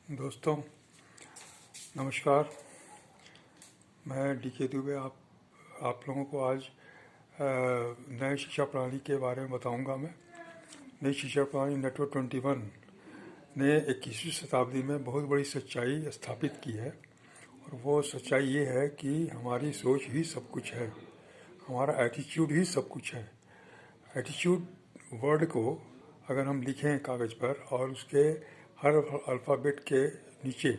दोस्तों नमस्कार। मैं डी.के. दुबे आप लोगों को आज नए शिक्षा प्रणाली के बारे में बताऊंगा। मैं नई शिक्षा प्रणाली नेटवर्क 21 ने 21वीं शताब्दी में बहुत बड़ी सच्चाई स्थापित की है, और वो सच्चाई ये है कि हमारी सोच ही सब कुछ है, हमारा एटीट्यूड ही सब कुछ है। एटीट्यूड वर्ड को अगर हम लिखें कागज़ पर और उसके हर अल्फ़ाबेट के नीचे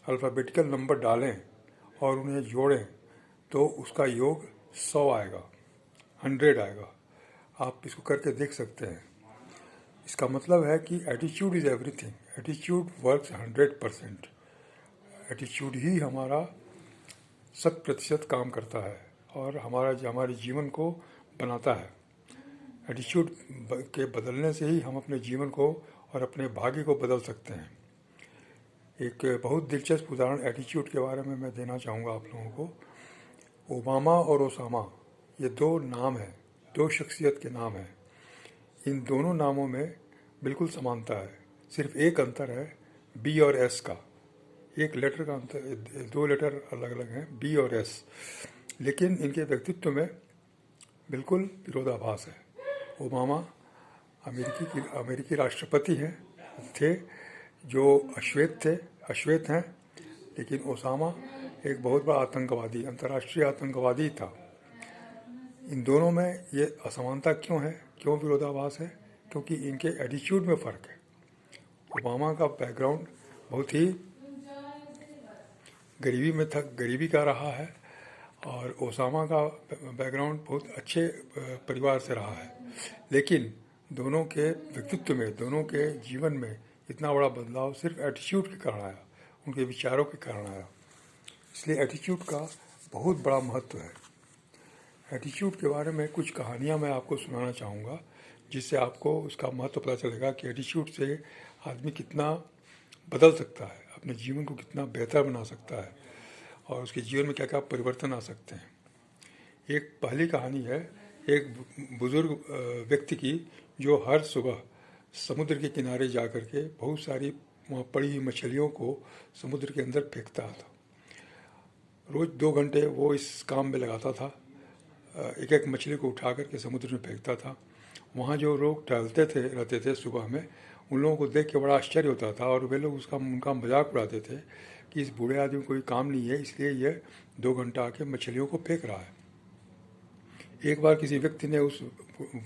अल्फ़ाबेटिकल नंबर डालें और उन्हें जोड़ें तो उसका योग 100 आएगा, 100 आएगा। आप इसको करके देख सकते हैं। इसका मतलब है कि attitude is everything. Attitude works 100%। Attitude ही हमारा 100% काम करता है और हमारे जीवन को बनाता है। एटीट्यूड के बदलने से ही हम अपने जीवन को और अपने भाग्य को बदल सकते हैं। एक बहुत दिलचस्प उदाहरण एटीट्यूड के बारे में मैं देना चाहूँगा आप लोगों को। ओबामा और ओसामा, ये दो नाम हैं, दो शख्सियत के नाम हैं। इन दोनों नामों में बिल्कुल समानता है, सिर्फ एक अंतर है बी और एस का। एक लेटर का अंतर, दो लेटर अलग अलग हैं, बी और एस, लेकिन इनके व्यक्तित्व में बिल्कुल विरोधाभास है। ओबामा अमेरिकी राष्ट्रपति थे जो अश्वेत हैं, लेकिन ओसामा एक बहुत बड़ा आतंकवादी, अंतर्राष्ट्रीय आतंकवादी था। इन दोनों में ये असमानता क्यों है, क्यों विरोधाभास है? क्योंकि इनके एटीट्यूड में फ़र्क है। ओबामा का बैकग्राउंड बहुत ही गरीबी का रहा है, और ओसामा का बैकग्राउंड बहुत अच्छे परिवार से रहा है। लेकिन दोनों के व्यक्तित्व में, दोनों के जीवन में इतना बड़ा बदलाव सिर्फ एटीट्यूड के कारण आया, उनके विचारों के कारण आया। इसलिए एटीट्यूड का बहुत बड़ा महत्व है। एटीट्यूड के बारे में कुछ कहानियाँ मैं आपको सुनाना चाहूँगा, जिससे आपको उसका महत्व पता चलेगा कि एटीट्यूड से आदमी कितना बदल सकता है, अपने जीवन को कितना बेहतर बना सकता है, और उसके जीवन में क्या क्या परिवर्तन आ सकते हैं। एक पहली कहानी है एक बुज़ुर्ग व्यक्ति की, जो हर सुबह समुद्र के किनारे जा कर के बहुत सारी वहाँ पड़ी हुई मछलियों को समुद्र के अंदर फेंकता था। रोज़ 2 घंटे वो इस काम में लगाता था, एक एक मछली को उठा करके समुद्र में फेंकता था। वहाँ जो लोग टहलते रहते थे सुबह में, उन लोगों को देख के बड़ा आश्चर्य होता था, और वे लोग उनका मजाक उड़ाते थे कि इस बूढ़े आदमी को कोई काम नहीं है, इसलिए यह 2 घंटा आके मछलियों को फेंक रहा है। एक बार किसी व्यक्ति ने उस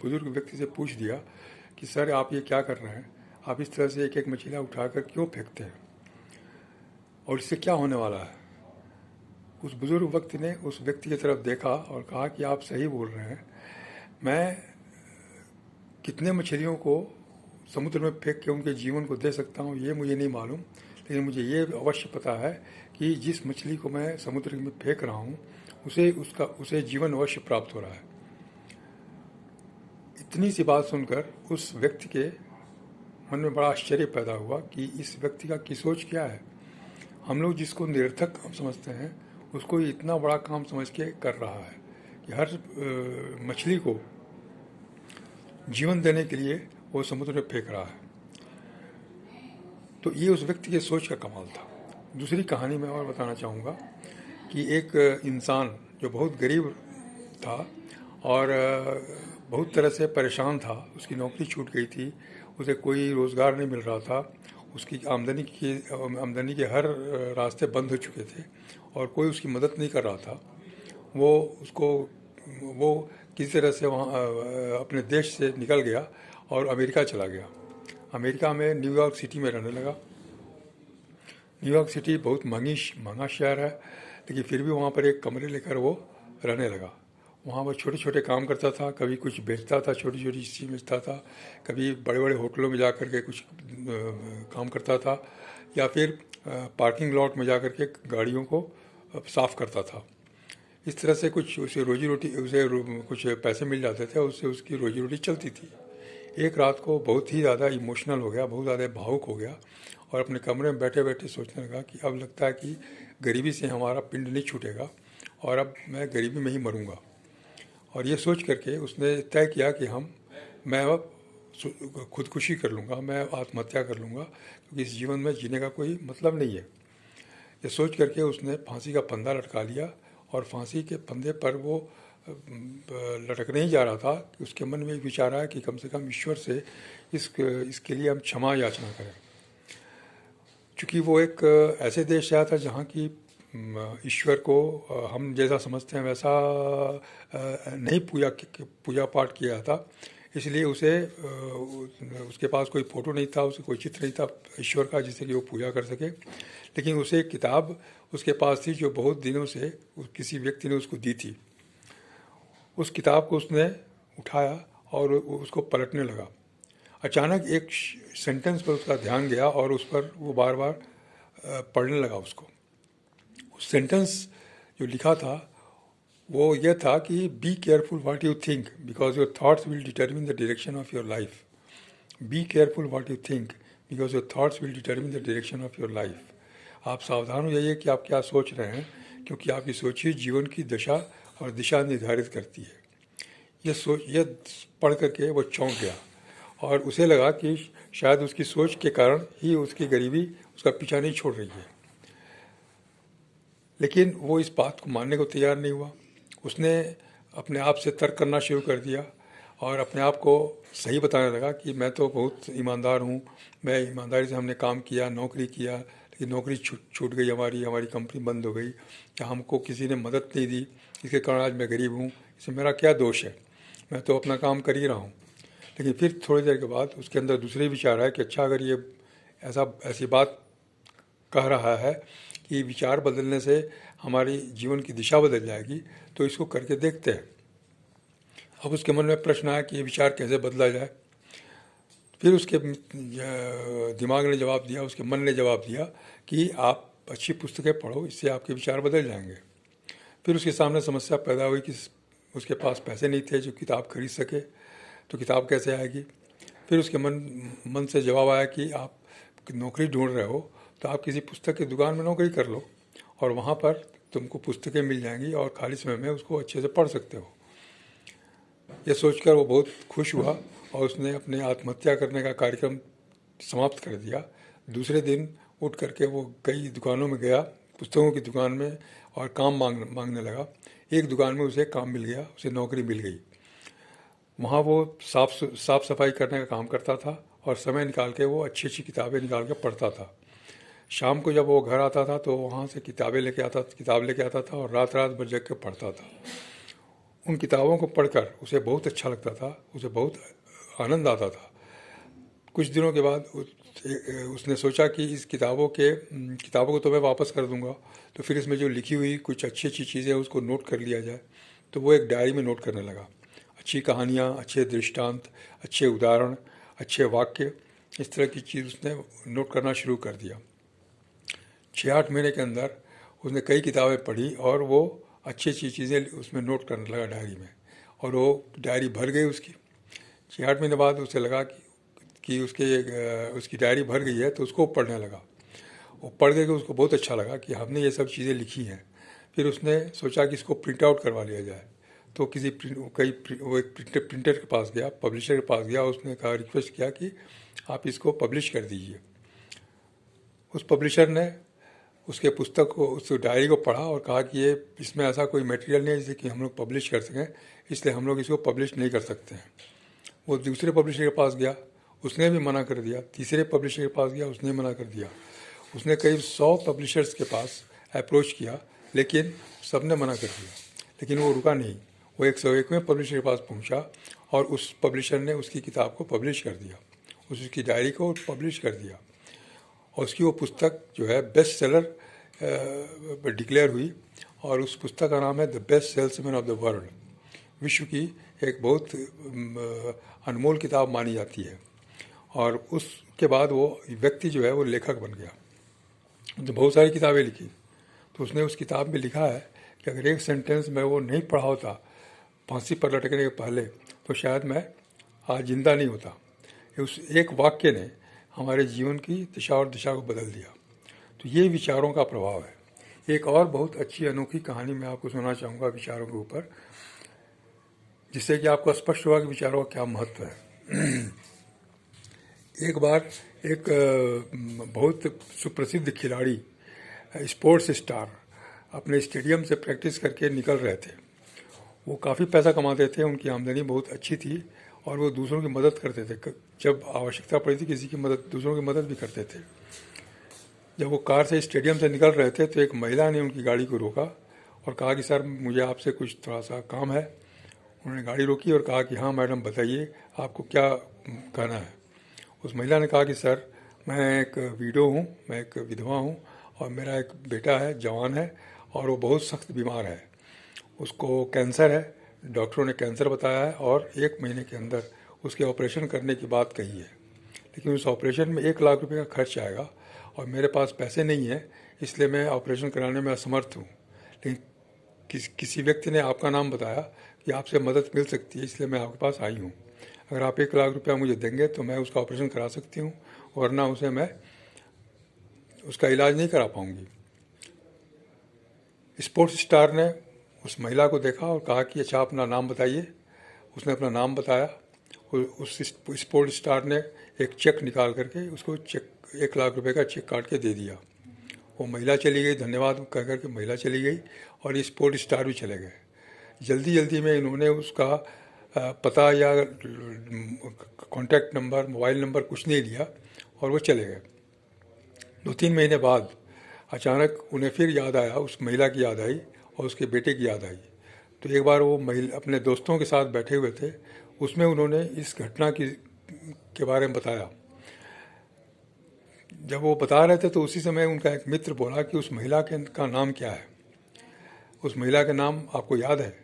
बुजुर्ग व्यक्ति से पूछ दिया कि सर, आप ये क्या कर रहे हैं? आप इस तरह से एक एक मछलियाँ उठाकर क्यों फेंकते हैं, और इससे क्या होने वाला है? उस बुजुर्ग व्यक्ति ने उस व्यक्ति की तरफ देखा और कहा कि आप सही बोल रहे हैं। मैं कितने मछलियों को समुद्र में फेंक के उनके जीवन को दे सकता हूँ, ये मुझे नहीं मालूम, लेकिन मुझे ये अवश्य पता है कि जिस मछली को मैं समुद्र में फेंक रहा हूँ उसे जीवन अवश्य प्राप्त हो रहा है। इतनी सी बात सुनकर उस व्यक्ति के मन में बड़ा आश्चर्य पैदा हुआ कि इस व्यक्ति का की सोच क्या है। हम लोग जिसको निरर्थक काम समझते हैं, उसको इतना बड़ा काम समझ के कर रहा है कि हर मछली को जीवन देने के लिए वो समुद्र में फेंक रहा है। तो ये उस व्यक्ति के सोच का कमाल था। दूसरी कहानी मैं और बताना चाहूँगा कि एक इंसान जो बहुत गरीब था और बहुत तरह से परेशान था, उसकी नौकरी छूट गई थी, उसे कोई रोज़गार नहीं मिल रहा था, उसकी आमदनी के हर रास्ते बंद हो चुके थे और कोई उसकी मदद नहीं कर रहा था। वो किसी तरह से वहाँ अपने देश से निकल गया और अमेरिका चला गया। अमेरिका में न्यूयॉर्क सिटी में रहने लगा। न्यूयॉर्क सिटी बहुत महंगा शहर है, लेकिन फिर भी वहाँ पर एक कमरे लेकर वो रहने लगा। वहाँ पर छोटे छोटे काम करता था, कभी कुछ बेचता था, छोटी छोटी चीज़ बेचता था, कभी बड़े बड़े होटलों में जा कर के कुछ काम करता था, या फिर पार्किंग लॉट में जा कर के गाड़ियों को साफ़ करता था। इस तरह से कुछ उसे कुछ पैसे मिल जाते थे, उससे उसकी रोजी रोटी चलती थी। एक रात को बहुत ही ज़्यादा इमोशनल हो गया, बहुत ज़्यादा भावुक हो गया, और अपने कमरे में बैठे बैठे सोचने लगा कि अब लगता है कि गरीबी से हमारा पिंड नहीं छूटेगा और अब मैं गरीबी में ही मरूंगा। और ये सोच करके उसने तय किया कि मैं अब खुदकुशी कर लूँगा, मैं आत्महत्या कर लूँगा, क्योंकि इस जीवन में जीने का कोई मतलब नहीं है। ये सोच करके उसने फांसी का फंदा लटका लिया, और फांसी के फंदे पर वो लटकने ही जा रहा था कि उसके मन में एक विचार आया कि कम से कम ईश्वर से इसके लिए हम क्षमा याचना करें। चूँकि वो एक ऐसे देश से आया था जहाँ की ईश्वर को हम जैसा समझते हैं वैसा नहीं पूजा पाठ किया था, इसलिए उसे उसके पास कोई फ़ोटो नहीं था, उसे कोई चित्र नहीं था ईश्वर का जिससे कि वो पूजा कर सके। लेकिन उसे एक किताब उसके पास थी जो बहुत दिनों से किसी व्यक्ति ने उसको दी थी। उस किताब को उसने उठाया और उसको पलटने लगा। अचानक एक सेंटेंस पर उसका ध्यान गया और उस पर वो बार बार पढ़ने लगा उसको। उस सेंटेंस जो लिखा था वो ये था कि be careful what you think because your thoughts will determine the direction of your life. Be careful what you think because your thoughts will determine the direction of your life. आप सावधान हो जाइए कि आप क्या सोच रहे हैं, क्योंकि आपकी सोच ही जीवन की दशा और दिशा निर्धारित करती है। ये पढ़ करके वो चौंक गया और उसे लगा कि शायद उसकी सोच के कारण ही उसकी गरीबी उसका पीछा नहीं छोड़ रही है। लेकिन वो इस बात को मानने को तैयार नहीं हुआ। उसने अपने आप से तर्क करना शुरू कर दिया और अपने आप को सही बताने लगा कि मैं तो बहुत ईमानदार हूँ, मैं ईमानदारी से हमने काम किया, नौकरी किया, लेकिन नौकरी छूट गई, हमारी कंपनी बंद हो गई, या हमको किसी ने मदद नहीं दी, इसके कारण आज मैं गरीब हूँ, इसमें मेरा क्या दोष है, मैं तो अपना काम कर ही रहा हूँ। लेकिन फिर थोड़ी देर के बाद उसके अंदर दूसरे विचार आए कि अच्छा, अगर ये ऐसी बात कह रहा है कि विचार बदलने से हमारी जीवन की दिशा बदल जाएगी, तो इसको करके देखते हैं। अब उसके मन में प्रश्न आया कि ये विचार कैसे बदला जाए। फिर उसके दिमाग ने जवाब दिया, उसके मन ने जवाब दिया कि आप अच्छी पुस्तकें पढ़ो, इससे आपके विचार बदल जाएंगे। फिर उसके सामने समस्या पैदा हुई कि उसके पास पैसे नहीं थे जो किताब खरीद सके, तो किताब कैसे आएगी। फिर उसके मन से जवाब आया कि आप नौकरी ढूंढ रहे हो तो आप किसी पुस्तक की दुकान में नौकरी कर लो और वहाँ पर तुमको पुस्तकें मिल जाएंगी और खाली समय में उसको अच्छे से पढ़ सकते हो। ये सोचकर वो बहुत खुश हुआ और उसने अपने आत्महत्या करने का कार्यक्रम समाप्त कर दिया। दूसरे दिन उठ करके वो कई दुकानों में गया, पुस्तकों की दुकान में, और काम मांगने लगा। एक दुकान में उसे काम मिल गया, उसे नौकरी मिल गई। वहाँ वो साफ सफाई करने का काम करता था और समय निकाल के वो अच्छी अच्छी किताबें निकाल के पढ़ता था। शाम को जब वो घर आता था तो वहाँ से किताब लेके आता था और रात रात भर जग के पढ़ता था। उन किताबों को पढ़कर उसे बहुत अच्छा लगता था, उसे बहुत आनंद आता था। कुछ दिनों के बाद उसने सोचा कि इस किताबों को तो मैं वापस कर दूंगा, तो फिर इसमें जो लिखी हुई कुछ अच्छी अच्छी चीज़ें उसको नोट कर लिया जाए। तो वो एक डायरी में नोट करने लगा। अच्छी कहानियाँ, अच्छे दृष्टांत, अच्छे उदाहरण, अच्छे वाक्य, इस तरह की चीज़ उसने नोट करना शुरू कर दिया। 6-8 महीने के अंदर उसने कई किताबें पढ़ी और वो अच्छी अच्छी चीज़ें उसमें नोट करने लगा डायरी में, और वो डायरी भर गई उसकी। 6-8 महीने बाद उसे लगा कि उसकी डायरी भर गई है, तो उसको पढ़ने लगा। वो पढ़ के उसको बहुत अच्छा लगा कि हमने ये सब चीज़ें लिखी हैं। फिर उसने सोचा कि इसको प्रिंट आउट करवा लिया जाए। तो वो एक प्रिंटर के पास गया, पब्लिशर के पास गया, उसने कहा, रिक्वेस्ट किया कि आप इसको पब्लिश कर दीजिए। उस पब्लिशर ने उसके पुस्तक को, उस डायरी को पढ़ा और कहा कि इसमें ऐसा कोई मटेरियल नहीं है जिसे कि हम लोग पब्लिश कर सकें, इसलिए हम लोग इसको पब्लिश नहीं कर सकते हैं। वो दूसरे पब्लिशर के पास गया, उसने भी मना कर दिया। तीसरे पब्लिशर के पास गया, उसने मना कर दिया। उसने करीब 100 पब्लिशर्स के पास अप्रोच किया, लेकिन सब ने मना कर दिया। लेकिन वो रुका नहीं, वो 101वें पब्लिशर के पास पहुंचा और उस पब्लिशर ने उसकी किताब को पब्लिश कर दिया, उसकी डायरी को पब्लिश कर दिया, और उसकी वो पुस्तक जो है बेस्ट सेलर डिक्लेयर हुई। और उस पुस्तक का नाम है the best salesman of the world. विश्व की एक बहुत अनमोल किताब मानी जाती है। और उसके बाद वो व्यक्ति जो है वो लेखक बन गया, तो बहुत सारी किताबें लिखी। तो उसने उस किताब में लिखा है कि अगर एक सेंटेंस में वो नहीं पढ़ा होता फांसी पर लटकने के पहले, तो शायद मैं आज जिंदा नहीं होता। उस एक वाक्य ने हमारे जीवन की दिशा को बदल दिया। तो ये विचारों का प्रभाव है। एक और बहुत अच्छी अनोखी कहानी मैं आपको सुनाना चाहूँगा विचारों के ऊपर, जिससे कि आपको स्पष्ट हुआ कि विचारों का क्या महत्व है। एक बार एक बहुत सुप्रसिद्ध खिलाड़ी, स्पोर्ट्स स्टार, अपने स्टेडियम से प्रैक्टिस करके निकल रहे थे। वो काफ़ी पैसा कमाते थे, उनकी आमदनी बहुत अच्छी थी और वो दूसरों की मदद करते थे। जब आवश्यकता पड़ी थी किसी की मदद, दूसरों की मदद भी करते थे। जब वो कार से स्टेडियम से निकल रहे थे तो एक महिला ने उनकी गाड़ी को रोका और कहा कि सर, मुझे आपसे कुछ थोड़ा सा काम है। उन्होंने गाड़ी रोकी और कहा कि हाँ मैडम, बताइए आपको क्या कहना है। उस महिला ने कहा कि सर, मैं एक विडो हूँ, मैं एक विधवा हूँ और मेरा एक बेटा है, जवान है, और वो बहुत सख्त बीमार है। उसको कैंसर है, डॉक्टरों ने कैंसर बताया है और 1 महीने के अंदर उसके ऑपरेशन करने की बात कही है। लेकिन उस ऑपरेशन में 1 लाख रुपए का खर्च आएगा और मेरे पास पैसे नहीं है, इसलिए मैं ऑपरेशन कराने में असमर्थ हूँ। लेकिन किसी व्यक्ति ने आपका नाम बताया कि आपसे मदद मिल सकती है, इसलिए मैं आपके पास आई हूँ। अगर आप 1 लाख रुपया मुझे देंगे तो मैं उसका ऑपरेशन करा सकती हूँ, वरना उसे मैं उसका इलाज नहीं करा पाऊँगी। स्पोर्ट्स स्टार ने उस महिला को देखा और कहा कि अच्छा, अपना नाम बताइए। उसने अपना नाम बताया। उस स्पोर्ट्स स्टार ने एक चेक निकाल करके उसको 1 लाख रुपए का चेक काट के दे दिया। वो महिला चली गई, धन्यवाद कह करके महिला चली गई और ये स्पोर्ट्स स्टार भी चले गए। जल्दी जल्दी में इन्होंने उसका पता या कॉन्टैक्ट नंबर, मोबाइल नंबर कुछ नहीं लिया और वो चले गए। 2-3 महीने बाद अचानक उन्हें फिर याद आया, उस महिला की याद आई और उसके बेटे की याद आई। तो एक बार वो महिला अपने दोस्तों के साथ बैठे हुए थे, उसमें उन्होंने इस घटना के बारे में बताया। जब वो बता रहे थे तो उसी समय उनका एक मित्र बोला कि उस महिला का नाम क्या है, उस महिला का नाम आपको याद है?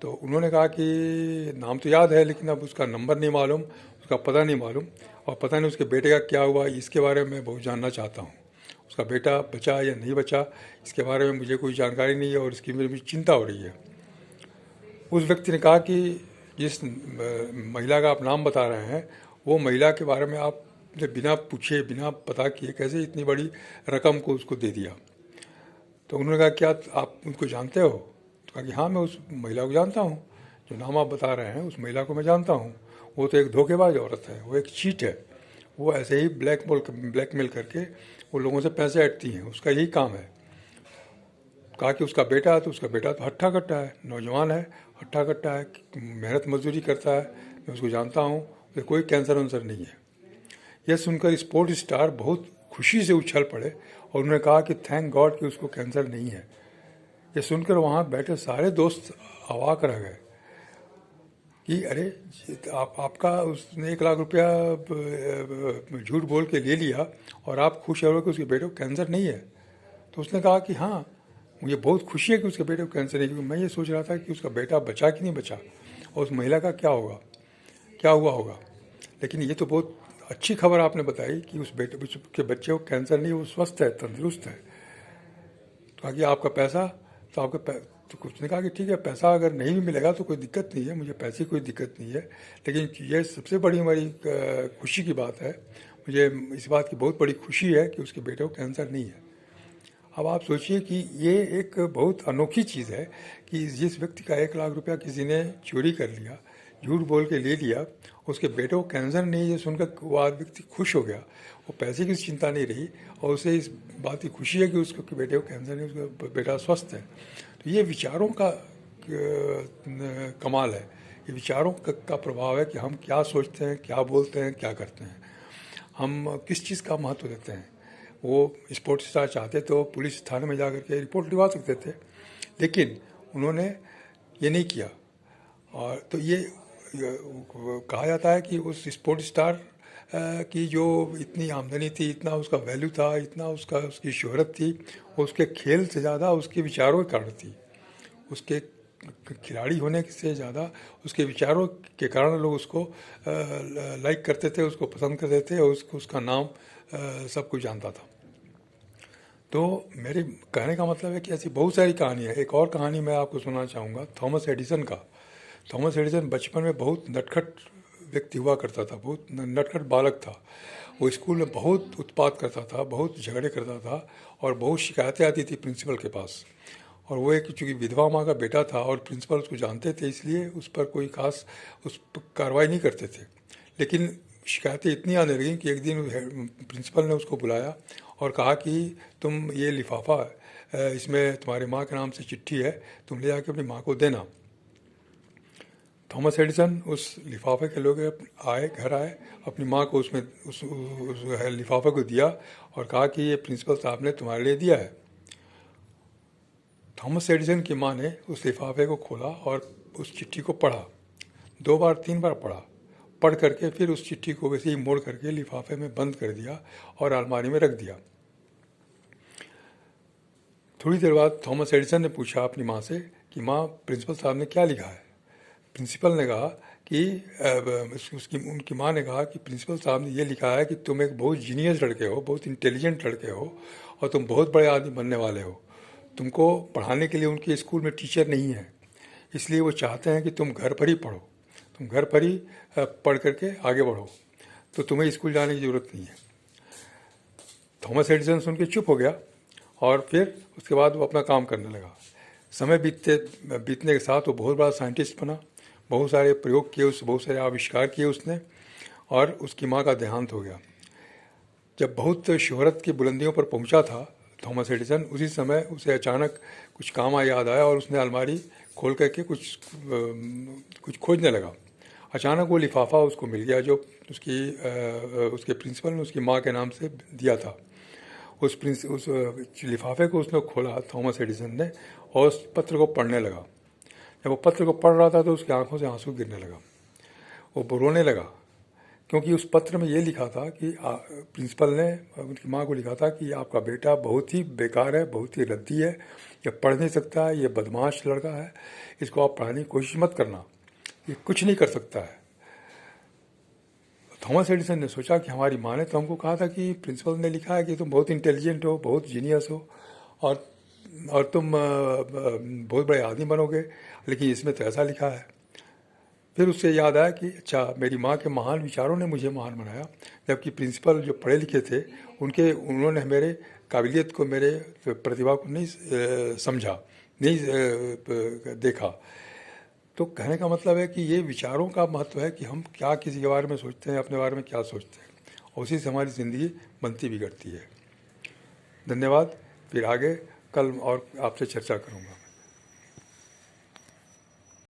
तो उन्होंने कहा कि नाम तो याद है, लेकिन अब उसका नंबर नहीं मालूम, उसका पता नहीं मालूम, और पता नहीं उसके बेटे का क्या हुआ, इसके बारे में मैं बहुत जानना चाहता हूँ। उसका बेटा बचा या नहीं बचा, इसके बारे में मुझे कोई जानकारी नहीं है और इसकी मेरी चिंता हो रही है। उस व्यक्ति ने कहा कि जिस महिला का आप नाम बता रहे हैं, वो महिला के बारे में आपने बिना पूछे, बिना पता किए कैसे इतनी बड़ी रकम को उसको दे दिया? तो उन्होंने कहा, क्या आप उनको जानते हो? तो कहा कि हाँ, मैं उस महिला को जानता हूँ, जो नाम आप बता रहे हैं उस महिला को मैं जानता हूँ। वो तो एक धोखेबाज औरत है, वो एक चीट है। वो ऐसे ही ब्लैकमेल करके वो लोगों से पैसे ऐंठती हैं, उसका यही काम है। कहा कि उसका बेटा है, तो उसका बेटा तो हट्टा कट्टा है, नौजवान है, हट्टा कट्टा है, मेहनत मजदूरी करता है, मैं उसको जानता हूँ, उसे कोई कैंसर वंसर नहीं है। यह सुनकर स्पोर्ट्स स्टार बहुत खुशी से उछल पड़े और उन्होंने कहा कि थैंक गॉड कि उसको कैंसर नहीं है। ये सुनकर वहाँ बैठे सारे दोस्त अवाक रह गए कि अरे, आपका उसने 1 लाख रुपया झूठ बोल के ले लिया और आप खुश हो कि उसके बेटे को कैंसर नहीं है। तो उसने कहा कि हाँ, मुझे बहुत खुशी है कि उसके बेटे को कैंसर नहीं, क्योंकि मैं ये सोच रहा था कि उसका बेटा बचा कि नहीं बचा और उस महिला का क्या होगा, क्या हुआ होगा। लेकिन ये तो बहुत अच्छी खबर आपने बताई कि उस बेटे के बच्चे को कैंसर नहीं, वो स्वस्थ है, तंदुरुस्त है। तो कहा कि आपका पैसा, तो तो कुछ ने कहा कि ठीक है, पैसा अगर नहीं भी मिलेगा तो कोई दिक्कत नहीं है, मुझे पैसे की कोई दिक्कत नहीं है, लेकिन ये सबसे बड़ी हमारी खुशी की बात है, मुझे इस बात की बहुत बड़ी खुशी है कि उसके बेटे को कैंसर नहीं है। अब आप सोचिए कि ये एक बहुत अनोखी चीज़ है कि जिस व्यक्ति का 1 लाख रुपया किसी ने चोरी कर लिया, झूठ बोल के ले लिया, उसके बेटे को कैंसर नहीं, ये सुनकर वो व्यक्ति खुश हो गया, वो पैसे की चिंता नहीं रही और उसे इस बात की खुशी है कि उसके बेटे को कैंसर नहीं, उसका बेटा स्वस्थ है। तो ये विचारों का कमाल है, ये विचारों का प्रभाव है कि हम क्या सोचते हैं, क्या बोलते हैं, क्या करते हैं, हम किस चीज़ का महत्व देते हैं। वो स्पोर्ट्स स्टार चाहते तो पुलिस थाने में जा कर के रिपोर्ट लिखवा सकते थे, लेकिन उन्होंने ये नहीं किया। और तो ये कहा जाता है कि उस स्पोर्ट्स स्टार की जो इतनी आमदनी थी, इतना उसका वैल्यू था, इतना उसकी शोहरत थी, वो उसके खेल से ज़्यादा उसके विचारों के कारण थी। उसके खिलाड़ी होने से ज़्यादा उसके विचारों के कारण लोग उसको लाइक करते थे, उसको पसंद करते थे और उसका नाम सब कुछ जानता था। तो मेरे कहने का मतलब है कि ऐसी बहुत सारी कहानियाँ। एक और कहानी मैं आपको सुनाना चाहूँगा थॉमस एडिसन का। थॉमस एडिसन बचपन में बहुत नटखट व्यक्ति हुआ करता था, बहुत नटखट बालक था। वो स्कूल में बहुत उत्पात करता था, बहुत झगड़े करता था और बहुत शिकायतें आती थी प्रिंसिपल के पास। और वो एक चूँकि विधवा माँ का बेटा था और प्रिंसिपल उसको जानते थे, इसलिए उस पर कोई खास उस पर कार्रवाई नहीं करते थे। लेकिन शिकायतें इतनी आने लगीं कि एक दिन प्रिंसिपल ने उसको बुलाया और कहा कि तुम ये लिफाफा इसमें तुम्हारे माँ के नाम से चिट्ठी है, तुम ले जाके अपनी माँ को देना। थॉमस एडिसन उस लिफाफे के लोग घर आए, अपनी माँ को उसमें उस लिफाफे को दिया और कहा कि ये प्रिंसिपल साहब ने तुम्हारे लिए दिया है। थॉमस एडिसन की माँ ने उस लिफाफे को खोला और उस चिट्ठी को पढ़ा, 2 बार 3 बार पढ़ करके फिर उस चिट्ठी को वैसे ही मोड़ करके लिफाफे में बंद कर दिया और अलमारी में रख दिया। थोड़ी देर बाद थॉमस एडिसन ने पूछा अपनी माँ से कि माँ, प्रिंसिपल साहब ने क्या लिखा है? प्रिंसिपल ने कहा कि उनकी माँ ने कहा कि प्रिंसिपल साहब ने ये लिखा है कि तुम एक बहुत जीनियस लड़के हो, बहुत इंटेलिजेंट लड़के हो और तुम बहुत बड़े आदमी बनने वाले हो। तुमको पढ़ाने के लिए उनके स्कूल में टीचर नहीं है, इसलिए वो चाहते हैं कि तुम घर पर ही पढ़ो, तुम घर पर ही पढ़ करके आगे बढ़ो, तो तुम्हें स्कूल जाने की ज़रूरत नहीं है। थॉमस एडिसन सुन के चुप हो गया और फिर उसके बाद वो अपना काम करने लगा। समय बीतने के साथ वो बहुत बड़ा साइंटिस्ट बना, बहुत सारे प्रयोग किए, बहुत सारे आविष्कार किए उसने, और उसकी माँ का देहांत हो गया। जब बहुत शोहरत की बुलंदियों पर पहुंचा था थॉमस एडिसन, उसी समय उसे अचानक कुछ काम याद आया और उसने अलमारी खोल करके कुछ खोजने लगा। अचानक वो लिफाफा उसको मिल गया जो उसके प्रिंसिपल ने उसकी माँ के नाम से दिया था। उस लिफाफे को उसने खोला थॉमस एडिसन ने और उस पत्र को पढ़ने लगा। जब वो पत्र को पढ़ रहा था तो उसकी आंखों से आंसू गिरने लगा, वो रोने लगा, क्योंकि उस पत्र में ये लिखा था कि प्रिंसिपल ने उनकी माँ को लिखा था कि आपका बेटा बहुत ही बेकार है, बहुत ही रद्दी है, ये पढ़ नहीं सकता है, ये बदमाश लड़का है, इसको आप पढ़ाने की कोशिश मत करना, ये कुछ नहीं कर सकता है। थॉमस एडिसन ने सोचा कि हमारी माँ ने तो हमको कहा था कि प्रिंसिपल ने लिखा है कि तुम बहुत इंटेलिजेंट हो, बहुत जीनियस हो और तुम बहुत बड़े आदमी बनोगे, लेकिन इसमें तो ऐसा लिखा है। फिर उससे याद आया कि अच्छा, मेरी माँ के महान विचारों ने मुझे महान बनाया, जबकि प्रिंसिपल जो पढ़े लिखे थे उन्होंने मेरे काबिलियत को, मेरे प्रतिभा को नहीं समझा, नहीं देखा। तो कहने का मतलब है कि ये विचारों का महत्व है कि हम क्या किसी के बारे में सोचते हैं, अपने बारे में क्या सोचते हैं, और उसी से हमारी ज़िंदगी बनती बिगड़ती है। धन्यवाद। फिर आगे कल और आपसे चर्चा करूँगा।